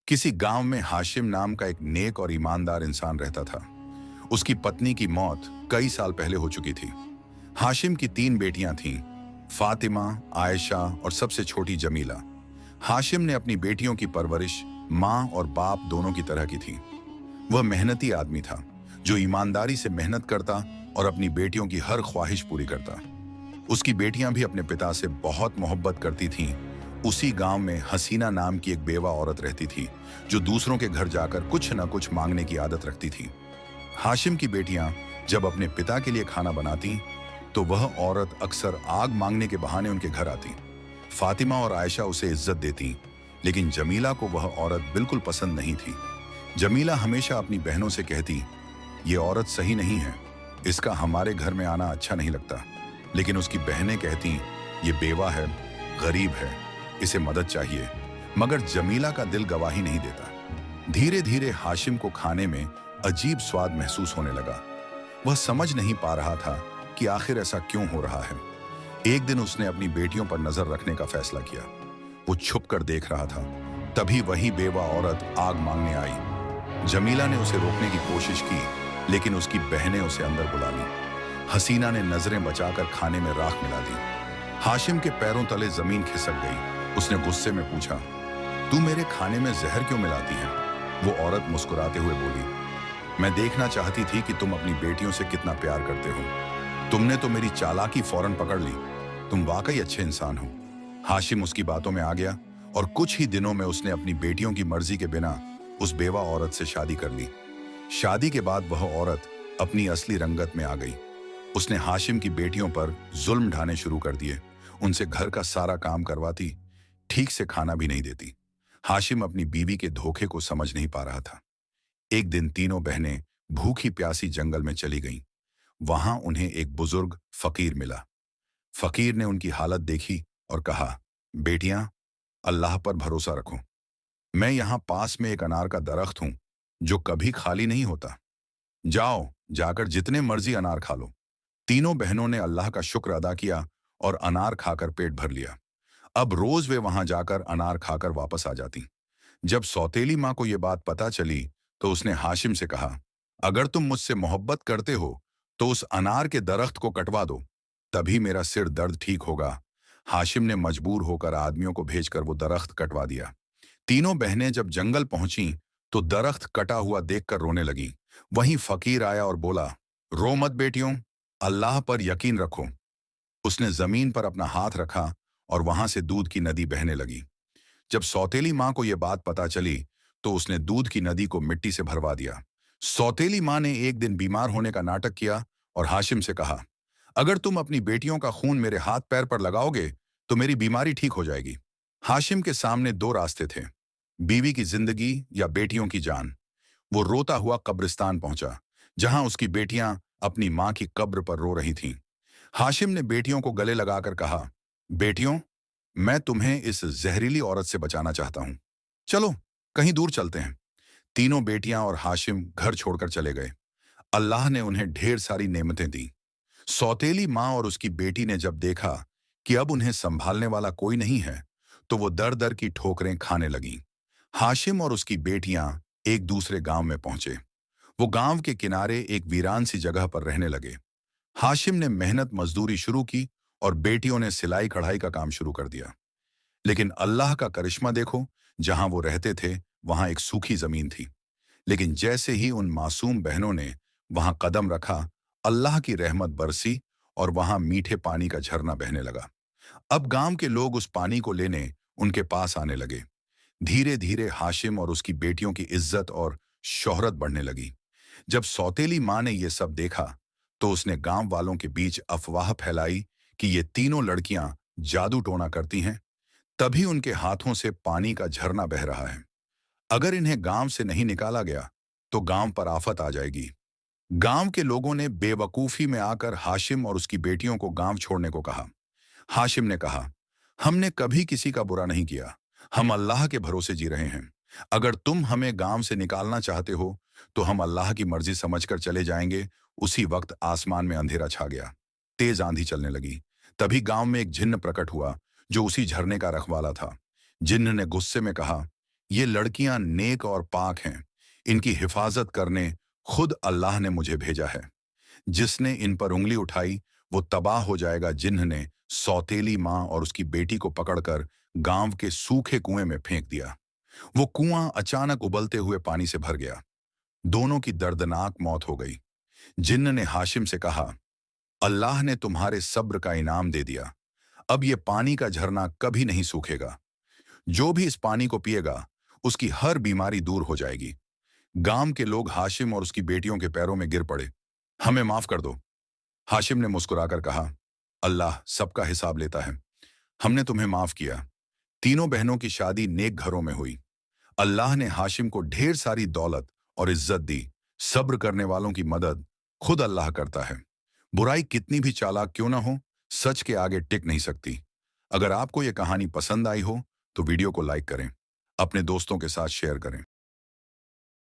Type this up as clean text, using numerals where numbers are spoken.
किसी गांव में हाशिम नाम का एक नेक और ईमानदार इंसान रहता था। उसकी पत्नी की मौत कई साल पहले हो चुकी थी। हाशिम की तीन बेटियां थीं, फातिमा, आयशा और सबसे छोटी जमीला। हाशिम ने अपनी बेटियों की परवरिश माँ और बाप दोनों की तरह की थी। वह मेहनती आदमी था, जो ईमानदारी से मेहनत करता और अपनी बेटियों की हर ख्वाहिश पूरी करता। उसकी बेटियां भी अपने पिता से बहुत मोहब्बत करती थीं। उसी गांव में हसीना नाम की एक बेवा औरत रहती थी, जो दूसरों के घर जाकर कुछ न कुछ मांगने की आदत रखती थी। हाशिम की बेटियां जब अपने पिता के लिए खाना बनाती, तो वह औरत अक्सर आग मांगने के बहाने उनके घर आती। फातिमा और आयशा उसे इज्जत देती, लेकिन जमीला को वह औरत बिल्कुल पसंद नहीं थी। जमीला हमेशा अपनी बहनों से कहती, ये औरत सही नहीं है, इसका हमारे घर में आना अच्छा नहीं लगता। लेकिन उसकी बहनें कहती, ये बेवा है, गरीब है, इसे मदद चाहिए। मगर जमीला का दिल गवाही नहीं देता। धीरे धीरे हाशिम को खाने में अजीब स्वाद महसूस होने लगा। वह समझ नहीं पा रहा था कि आखिर ऐसा क्यों हो रहा है। एक दिन उसने अपनी बेटियों पर नजर रखने का फैसला किया। वो छुप कर देख रहा था। तभी वही बेवा औरत आग मांगने आई। जमीला ने उसे रोकने की कोशिश की, लेकिन उसकी बहनें उसे अंदर बुला लीं। हसीना ने नजरें बचाकर खाने में राख मिला दी। हाशिम के पैरों तले जमीन खिसक गई। उसने गुस्से में पूछा, तू मेरे खाने में जहर क्यों मिलाती है? वो औरत मुस्कुराते हुए बोली, मैं देखना चाहती थी कि तुम अपनी बेटियों से कितना प्यार करते हो। तुमने तो मेरी चालाकी फौरन पकड़ ली। तुम वाकई अच्छे इंसान हो। हाशिम उसकी बातों में आ गया और कुछ ही दिनों में उसने अपनी बेटियों की मर्जी के बिना उस बेवा औरत से शादी कर ली। शादी के बाद वह औरत अपनी असली रंगत में आ गई। उसने हाशिम की बेटियों पर जुल्म ढाने शुरू कर दिए। उनसे घर का सारा काम करवाती, ठीक से खाना भी नहीं देती। हाशिम अपनी बीवी के धोखे को समझ नहीं पा रहा था। एक दिन तीनों बहनें भूखी प्यासी जंगल में चली गईं। वहां उन्हें एक बुजुर्ग फकीर मिला। फकीर ने उनकी हालत देखी और कहा, बेटियां, अल्लाह पर भरोसा रखो। मैं यहां पास में एक अनार का दरख्त हूं, जो कभी खाली नहीं होता। जाओ, जाकर जितने मर्जी अनार खा लो। तीनों बहनों ने अल्लाह का शुक्र अदा किया और अनार खाकर पेट भर लिया। अब रोज वे वहां जाकर अनार खाकर वापस आ जाती। जब सौतेली माँ को यह बात पता चली, तो उसने हाशिम से कहा, अगर तुम मुझसे मोहब्बत करते हो तो उस अनार के दरख्त को कटवा दो, तभी मेरा सिर दर्द ठीक होगा। हाशिम ने मजबूर होकर आदमियों को भेजकर वो दरख्त कटवा दिया। तीनों बहनें जब जंगल पहुंची, तो दरख्त कटा हुआ देखकर रोने लगी। वहीं फकीर आया और बोला, रो मत बेटियों, अल्लाह पर यकीन रखो। उसने जमीन पर अपना हाथ रखा और वहां से दूध की नदी बहने लगी। जब सौतेली माँ को यह बात पता चली, तो उसने दूध की नदी को मिट्टी से भरवा दिया। सौतेली माँ ने एक दिन बीमार होने का नाटक किया और हाशिम से कहा, अगर तुम अपनी बेटियों का खून मेरे हाथ पैर पर लगाओगे तो मेरी बीमारी ठीक हो जाएगी। हाशिम के सामने दो रास्ते थे, बीवी की जिंदगी या बेटियों की जान। वो रोता हुआ कब्रिस्तान पहुंचा, जहां उसकी बेटियां अपनी मां की कब्र पर रो रही थीं। हाशिम ने बेटियों को गले लगाकर कहा, बेटियों, मैं तुम्हें इस जहरीली औरत से बचाना चाहता हूं। चलो, कहीं दूर चलते हैं। तीनों बेटियां और हाशिम घर छोड़कर चले गए। अल्लाह ने उन्हें ढेर सारी नेमतें दी। सौतेली माँ और उसकी बेटी ने जब देखा कि अब उन्हें संभालने वाला कोई नहीं है, तो वो दर दर की ठोकरें खाने लगीं। हाशिम और उसकी बेटियां एक दूसरे गांव में पहुंचे। वो गांव के किनारे एक वीरान सी जगह पर रहने लगे। हाशिम ने मेहनत मजदूरी शुरू की और बेटियों ने सिलाई कढ़ाई का काम शुरू कर दिया। लेकिन अल्लाह का करिश्मा देखो, जहां वो रहते थे वहां एक सूखी जमीन थी। लेकिन जैसे ही उन मासूम बहनों ने वहां कदम रखा, अल्लाह की रहमत बरसी और वहां मीठे पानी का झरना बहने लगा। अब गांव के लोग उस पानी को लेने उनके पास आने लगे। धीरे धीरे हाशिम और उसकी बेटियों की इज्जत और शोहरत बढ़ने लगी। जब सौतेली माँ ने यह सब देखा, तो उसने गांव वालों के बीच अफवाह फैलाई कि ये तीनों लड़कियां जादू टोना करती हैं, तभी उनके हाथों से पानी का झरना बह रहा है। अगर इन्हें गांव से नहीं निकाला गया, तो गांव पर आफत आ जाएगी। गांव के लोगों ने बेवकूफी में आकर हाशिम और उसकी बेटियों को गांव छोड़ने को कहा। हाशिम ने कहा, हमने कभी किसी का बुरा नहीं किया, हम अल्लाह के भरोसे जी रहे हैं। अगर तुम हमें गांव से निकालना चाहते हो, तो हम अल्लाह की मर्जी समझकर चले जाएंगे। उसी वक्त आसमान में अंधेरा छा गया। तेज आंधी चलने लगी। तभी गांव में एक जिन्न प्रकट हुआ, जो उसी झरने का रखवाला था। जिन्न ने गुस्से में कहा, ये लड़कियां नेक और पाक हैं। इनकी हिफाजत करने खुद अल्लाह ने मुझे भेजा है। जिसने इन पर उंगली उठाई वो तबाह हो जाएगा, जिन्होंने सौतेली माँ और उसकी बेटी को पकड़कर गांव के सूखे कुएं में फेंक दिया। वो कुआं अचानक उबलते हुए पानी से भर गया। दोनों की दर्दनाक मौत हो गई। जिन्न ने हाशिम से कहा, अल्लाह ने तुम्हारे सब्र का इनाम दे दिया। अब ये पानी का झरना कभी नहीं सूखेगा। जो भी इस पानी को पिएगा उसकी हर बीमारी दूर हो जाएगी। गांव के लोग हाशिम और उसकी बेटियों के पैरों में गिर पड़े। हमें माफ कर दो। हाशिम ने मुस्कुराकर कहा, अल्लाह सबका हिसाब लेता है। हमने तुम्हें माफ किया। तीनों बहनों की शादी नेक घरों में हुई। अल्लाह ने हाशिम को ढेर सारी दौलत और इज्जत दी। सब्र करने वालों की मदद खुद अल्लाह करता है। बुराई कितनी भी चालाक क्यों ना हो, सच के आगे टिक नहीं सकती। अगर आपको यह कहानी पसंद आई हो तो वीडियो को लाइक करें, अपने दोस्तों के साथ शेयर करें।